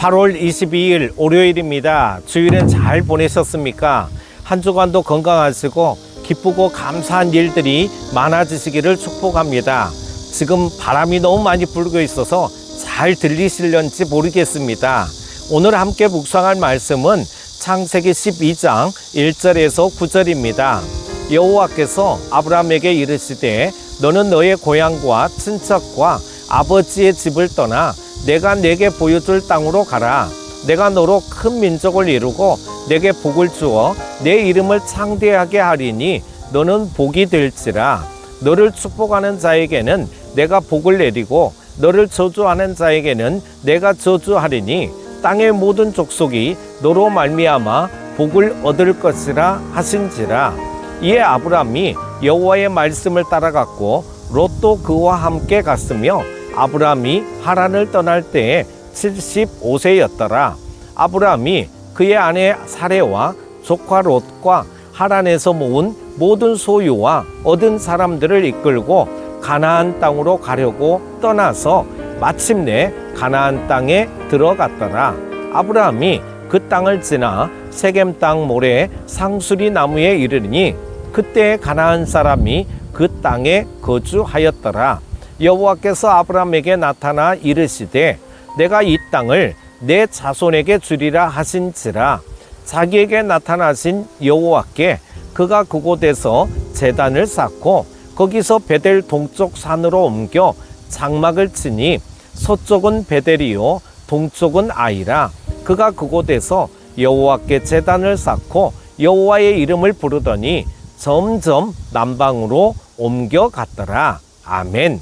8월 22일 월요일입니다. 주일은 잘 보내셨습니까? 한 주간도 건강하시고 기쁘고 감사한 일들이 많아지시기를 축복합니다. 지금 바람이 너무 많이 불고 있어서 잘 들리실런지 모르겠습니다. 오늘 함께 묵상할 말씀은 창세기 12장 1절에서 9절입니다. 여호와께서 아브라함에게 이르시되 너는 너의 고향과 친척과 아버지의 집을 떠나 내가 내게 보여줄 땅으로 가라. 내가 너로 큰 민족을 이루고 내게 복을 주어 내 이름을 창대하게 하리니 너는 복이 될지라. 너를 축복하는 자에게는 내가 복을 내리고 너를 저주하는 자에게는 내가 저주하리니 땅의 모든 족속이 너로 말미암아 복을 얻을 것이라 하신지라. 이에 아브라함이 여호와의 말씀을 따라갔고 롯도 그와 함께 갔으며 아브라함이 하란을 떠날 때에 75세였더라. 아브라함이 그의 아내 사레와 조카 롯과 하란에서 모은 모든 소유와 얻은 사람들을 이끌고 가나안 땅으로 가려고 떠나서 마침내 가나안 땅에 들어갔더라. 아브라함이 그 땅을 지나 세겜 땅 모래 상수리 나무에 이르니 그때 가나안 사람이 그 땅에 거주하였더라. 여호와께서 아브라함에게 나타나 이르시되 내가 이 땅을 내 자손에게 주리라 하신지라. 자기에게 나타나신 여호와께 그가 그곳에서 제단을 쌓고 거기서 베델 동쪽 산으로 옮겨 장막을 치니 서쪽은 베델이요 동쪽은 아이라. 그가 그곳에서 여호와께 제단을 쌓고 여호와의 이름을 부르더니 점점 남방으로 옮겨갔더라. 아멘.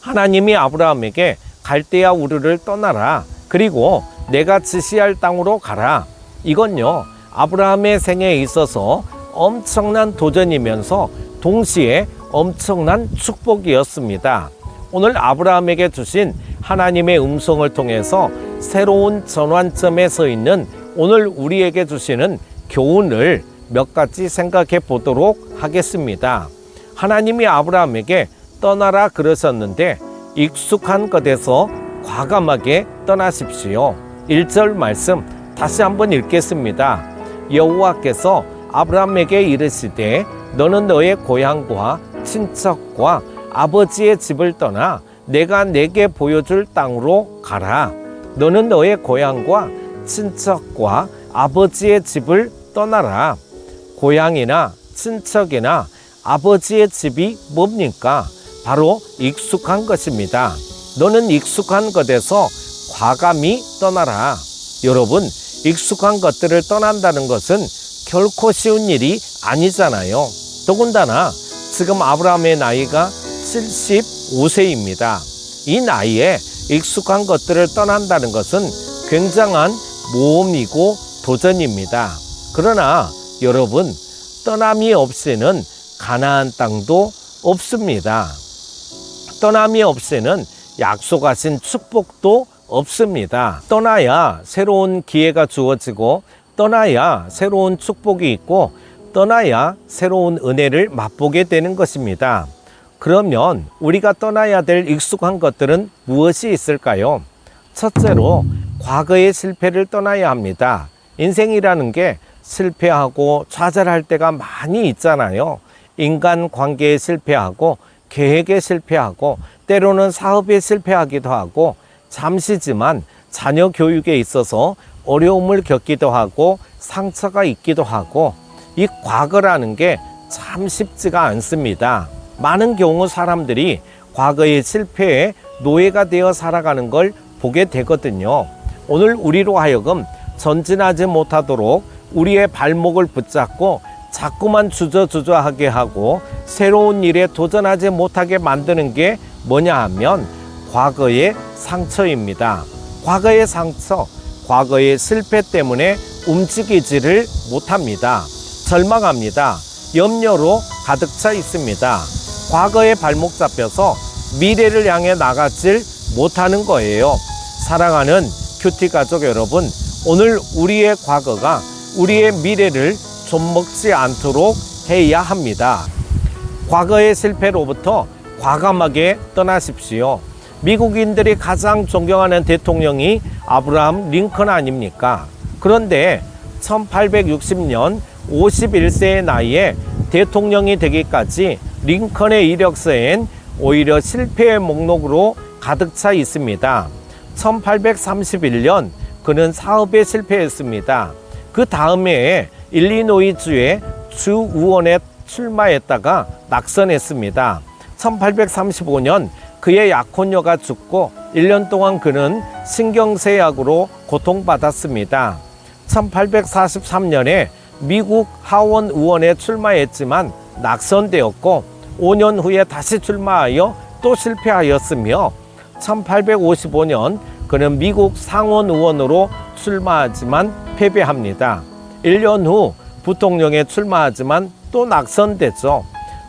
하나님이 아브라함에게 갈대아 우르를 떠나라. 그리고 내가 지시할 땅으로 가라. 이건요, 아브라함의 생애에 있어서 엄청난 도전이면서 동시에 엄청난 축복이었습니다. 오늘 아브라함에게 주신 하나님의 음성을 통해서 새로운 전환점에 서 있는 오늘 우리에게 주시는 교훈을 몇 가지 생각해 보도록 하겠습니다. 하나님이 아브라함에게 떠나라 그러셨는데 익숙한 것에서 과감하게 떠나십시오. 1절 말씀 다시 한번 읽겠습니다. 여호와께서 아브라함에게 이르시되 너는 너의 고향과 친척과 아버지의 집을 떠나 내가 내게 보여줄 땅으로 가라. 너는 너의 고향과 친척과 아버지의 집을 떠나라. 고향이나 친척이나 아버지의 집이 뭡니까? 바로 익숙한 것입니다. 너는 익숙한 것에서 과감히 떠나라. 여러분, 익숙한 것들을 떠난다는 것은 결코 쉬운 일이 아니잖아요. 더군다나 지금 아브라함의 나이가 75세입니다. 이 나이에 익숙한 것들을 떠난다는 것은 굉장한 모험이고 도전입니다. 그러나 여러분, 떠남이 없이는 가나안 땅도 없습니다. 떠남이 없이는 약속하신 축복도 없습니다. 떠나야 새로운 기회가 주어지고 떠나야 새로운 축복이 있고 떠나야 새로운 은혜를 맛보게 되는 것입니다. 그러면 우리가 떠나야 될 익숙한 것들은 무엇이 있을까요? 첫째로 과거의 실패를 떠나야 합니다. 인생이라는 게 실패하고 좌절할 때가 많이 있잖아요. 인간관계에 실패하고 계획에 실패하고 때로는 사업에 실패하기도 하고 잠시지만 자녀 교육에 있어서 어려움을 겪기도 하고 상처가 있기도 하고 이 과거라는 게 참 쉽지가 않습니다. 많은 경우 사람들이 과거의 실패에 노예가 되어 살아가는 걸 보게 되거든요. 오늘 우리로 하여금 전진하지 못하도록 우리의 발목을 붙잡고 자꾸만 주저주저하게 하고 새로운 일에 도전하지 못하게 만드는 게 뭐냐 하면 과거의 상처입니다. 과거의 상처, 과거의 실패 때문에 움직이지를 못합니다. 절망합니다. 염려로 가득 차 있습니다. 과거에 발목 잡혀서 미래를 향해 나가질 못하는 거예요. 사랑하는 큐티 가족 여러분, 오늘 우리의 과거가 우리의 미래를 좀먹지 않도록 해야 합니다. 과거의 실패로부터 과감하게 떠나십시오. 미국인들이 가장 존경하는 대통령이 아브라함 링컨 아닙니까? 그런데 1860년 51세의 나이에 대통령이 되기까지 링컨의 이력서엔 오히려 실패의 목록으로 가득 차 있습니다. 1831년 그는 사업에 실패했습니다. 그 다음 해에 일리노이주의 주 의원에 출마했다가 낙선했습니다. 1835년 그의 약혼녀가 죽고 1년 동안 그는 신경쇠약으로 고통받았습니다. 1843년에 미국 하원 의원에 출마했지만 낙선되었고 5년 후에 다시 출마하여 또 실패하였으며 1855년 그는 미국 상원 의원으로 출마하지만 패배합니다. 1년 후 부통령에 출마하지만 또 낙선되죠.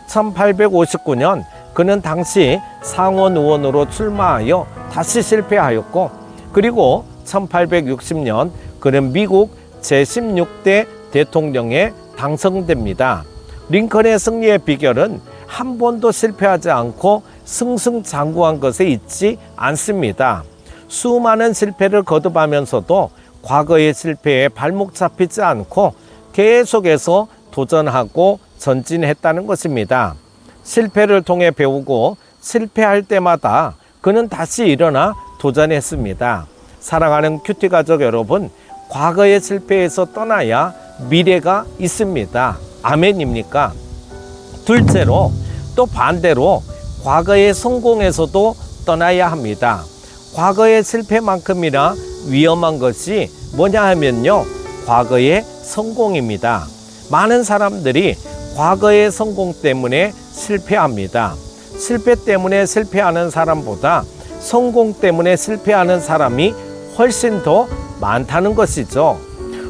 1859년 그는 당시 상원 의원으로 출마하여 다시 실패하였고, 그리고 1860년 그는 미국 제16대 대통령에 당선됩니다. 링컨의 승리의 비결은 한 번도 실패하지 않고 승승장구한 것에 있지 않습니다. 수많은 실패를 거듭하면서도 과거의 실패에 발목 잡히지 않고 계속해서 도전하고 전진했다는 것입니다. 실패를 통해 배우고 실패할 때마다 그는 다시 일어나 도전했습니다. 사랑하는 큐티 가족 여러분, 과거의 실패에서 떠나야 미래가 있습니다. 아멘입니까? 둘째로, 또 반대로 과거의 성공에서도 떠나야 합니다. 과거의 실패만큼이나 위험한 것이 뭐냐 하면요, 과거의 성공입니다. 많은 사람들이 과거의 성공 때문에 실패합니다. 실패 때문에 실패하는 사람보다 성공 때문에 실패하는 사람이 훨씬 더 많다는 것이죠.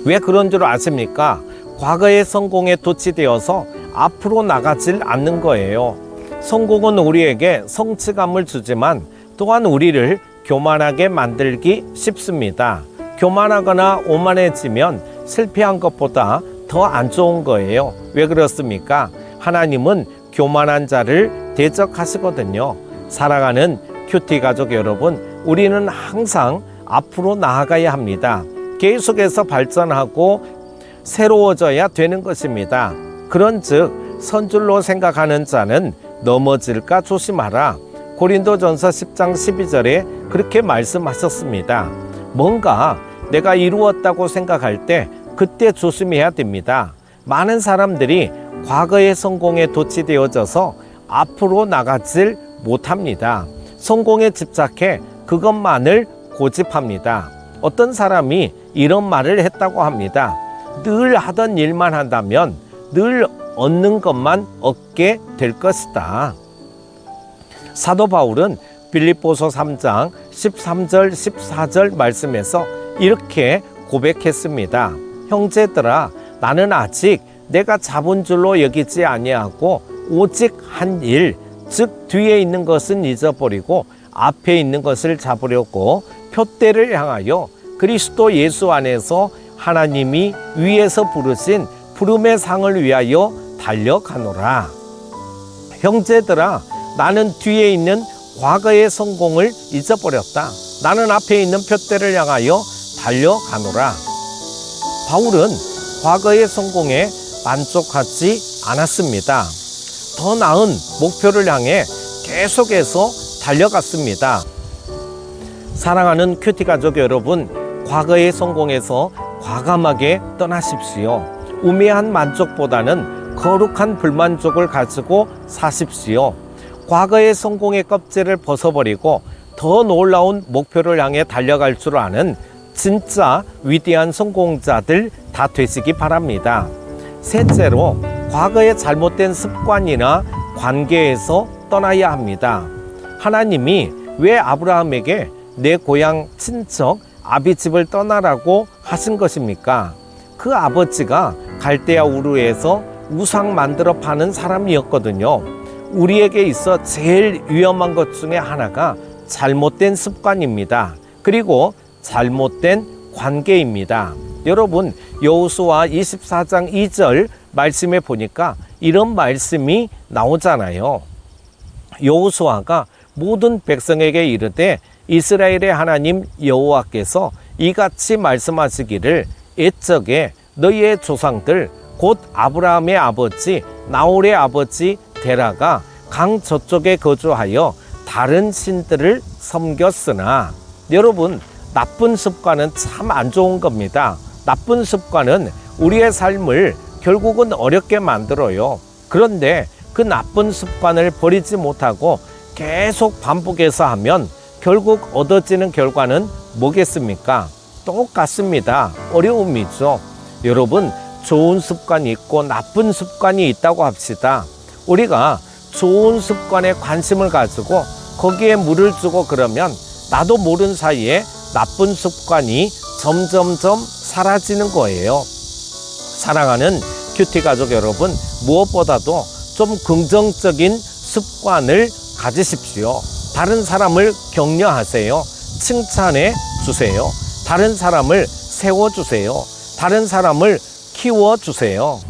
왜 그런 줄 아십니까? 과거의 성공에 도취되어서 앞으로 나가질 않는 거예요. 성공은 우리에게 성취감을 주지만 또한 우리를 교만하게 만들기 쉽습니다. 교만하거나 오만해지면 실패한 것보다 더 안 좋은 거예요. 왜 그렇습니까? 하나님은 교만한 자를 대적하시거든요. 사랑하는 큐티 가족 여러분, 우리는 항상 앞으로 나아가야 합니다. 계속해서 발전하고 새로워져야 되는 것입니다. 그런즉 선줄로 생각하는 자는 넘어질까 조심하라. 고린도전서 10장 12절에 그렇게 말씀하셨습니다. 뭔가 내가 이루었다고 생각할 때 그때 조심해야 됩니다. 많은 사람들이 과거의 성공에 도취되어져서 앞으로 나가질 못합니다. 성공에 집착해 그것만을 고집합니다. 어떤 사람이 이런 말을 했다고 합니다. 늘 하던 일만 한다면 늘 얻는 것만 얻게 될 것이다. 사도 바울은 빌립보서 3장 13절 14절 말씀에서 이렇게 고백했습니다. 형제들아, 나는 아직 내가 잡은 줄로 여기지 아니하고 오직 한 일, 즉 뒤에 있는 것은 잊어버리고 앞에 있는 것을 잡으려고 표대를 향하여 그리스도 예수 안에서 하나님이 위에서 부르신 부름의 상을 위하여 달려가노라. 형제들아, 나는 뒤에 있는 과거의 성공을 잊어버렸다. 나는 앞에 있는 표대를 향하여 달려가노라. 바울은 과거의 성공에 만족하지 않았습니다. 더 나은 목표를 향해 계속해서 달려갔습니다. 사랑하는 큐티 가족 여러분, 과거의 성공에서 과감하게 떠나십시오. 우매한 만족보다는 거룩한 불만족을 가지고 사십시오. 과거의 성공의 껍질을 벗어버리고 더 놀라운 목표를 향해 달려갈 줄 아는 진짜 위대한 성공자들 다 되시기 바랍니다. 셋째로, 과거의 잘못된 습관이나 관계에서 떠나야 합니다. 하나님이 왜 아브라함에게 내 고향 친척 아비집을 떠나라고 하신 것입니까? 그 아버지가 갈대아 우르에서 우상 만들어 파는 사람이었거든요. 우리에게 있어 제일 위험한 것 중에 하나가 잘못된 습관입니다. 그리고 잘못된 관계입니다. 여러분, 여호수아 24장 2절 말씀에 보니까 이런 말씀이 나오잖아요. 여호수아가 모든 백성에게 이르되 이스라엘의 하나님 여호와께서 이같이 말씀하시기를 옛적에 너희의 조상들 곧 아브라함의 아버지 나홀의 아버지 데라가 강 저쪽에 거주하여 다른 신들을 섬겼으나. 여러분, 나쁜 습관은 참 안 좋은 겁니다. 나쁜 습관은 우리의 삶을 결국은 어렵게 만들어요. 그런데 그 나쁜 습관을 버리지 못하고 계속 반복해서 하면 결국 얻어지는 결과는 뭐겠습니까? 똑같습니다. 어려움이죠. 여러분, 좋은 습관이 있고 나쁜 습관이 있다고 합시다. 우리가 좋은 습관에 관심을 가지고 거기에 물을 주고 그러면 나도 모르는 사이에 나쁜 습관이 점점점 사라지는 거예요. 사랑하는 큐티 가족 여러분, 무엇보다도 좀 긍정적인 습관을 가지십시오. 다른 사람을 격려하세요. 칭찬해 주세요. 다른 사람을 세워주세요. 다른 사람을 키워주세요.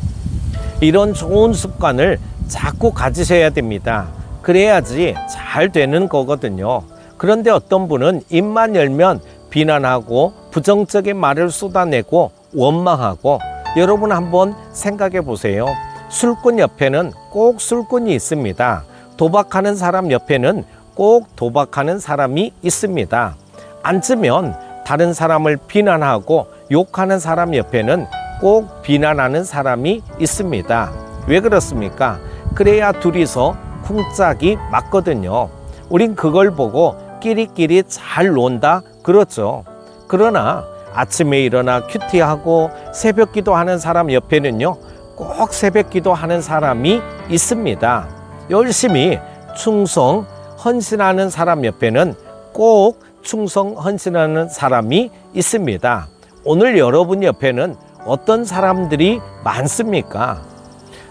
이런 좋은 습관을 자꾸 가지셔야 됩니다. 그래야지 잘 되는 거거든요. 그런데 어떤 분은 입만 열면 비난하고 부정적인 말을 쏟아내고 원망하고. 여러분 한번 생각해 보세요. 술꾼 옆에는 꼭 술꾼이 있습니다. 도박하는 사람 옆에는 꼭 도박하는 사람이 있습니다. 앉으면 다른 사람을 비난하고 욕하는 사람 옆에는 꼭 비난하는 사람이 있습니다. 왜 그렇습니까? 그래야 둘이서 쿵짝이 맞거든요. 우린 그걸 보고 끼리끼리 잘 논다 그렇죠. 그러나 아침에 일어나 큐티하고 새벽 기도하는 사람 옆에는요, 꼭 새벽 기도하는 사람이 있습니다. 열심히 충성 헌신하는 사람 옆에는 꼭 충성 헌신하는 사람이 있습니다. 오늘 여러분 옆에는 어떤 사람들이 많습니까?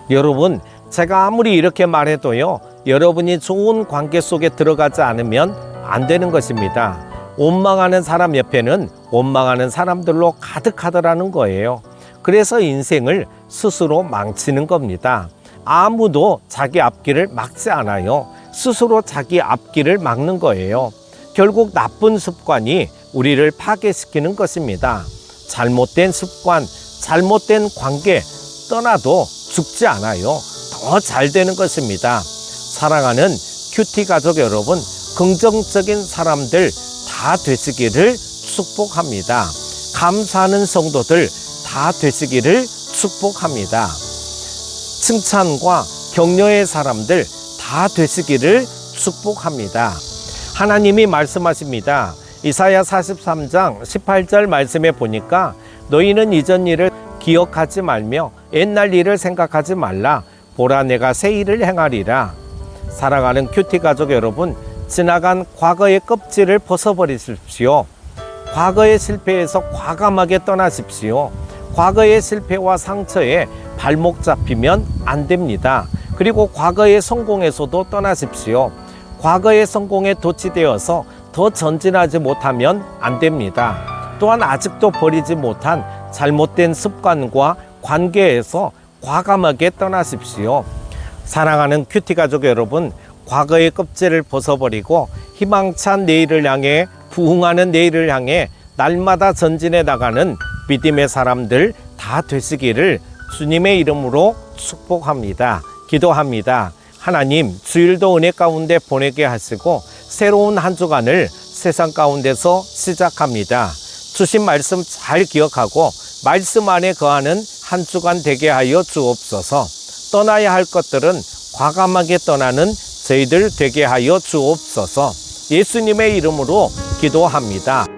여러분, 제가 아무리 이렇게 말해도요, 여러분이 좋은 관계 속에 들어가지 않으면 안 되는 것입니다. 원망하는 사람 옆에는 원망하는 사람들로 가득하더라는 거예요. 그래서 인생을 스스로 망치는 겁니다. 아무도 자기 앞길을 막지 않아요. 스스로 자기 앞길을 막는 거예요. 결국 나쁜 습관이 우리를 파괴시키는 것입니다. 잘못된 습관, 잘못된 관계 떠나도 죽지 않아요. 더 잘 되는 것입니다. 사랑하는 큐티 가족 여러분, 긍정적인 사람들 다 되시기를 축복합니다. 감사하는 성도들 다 되시기를 축복합니다. 칭찬과 격려의 사람들 다 되시기를 축복합니다. 하나님이 말씀하십니다. 이사야 43장 18절 말씀에 보니까 너희는 이전 일을 기억하지 말며 옛날 일을 생각하지 말라. 보라, 내가 새 일을 행하리라. 사랑하는 큐티 가족 여러분, 지나간 과거의 껍질을 벗어버리십시오. 과거의 실패에서 과감하게 떠나십시오. 과거의 실패와 상처에 발목 잡히면 안 됩니다. 그리고 과거의 성공에서도 떠나십시오. 과거의 성공에 도취되어서 더 전진하지 못하면 안 됩니다. 또한 아직도 버리지 못한 잘못된 습관과 관계에서 과감하게 떠나십시오. 사랑하는 큐티 가족 여러분, 과거의 껍질을 벗어버리고 희망찬 내일을 향해, 부흥하는 내일을 향해 날마다 전진해 나가는 믿음의 사람들 다 되시기를 주님의 이름으로 축복합니다. 기도합니다. 하나님, 주일도 은혜 가운데 보내게 하시고 새로운 한 주간을 세상 가운데서 시작합니다. 주신 말씀 잘 기억하고 말씀 안에 거하는 한 주간 되게 하여 주옵소서. 떠나야 할 것들은 과감하게 떠나는 저희들 되게 하여 주옵소서. 예수님의 이름으로 기도합니다.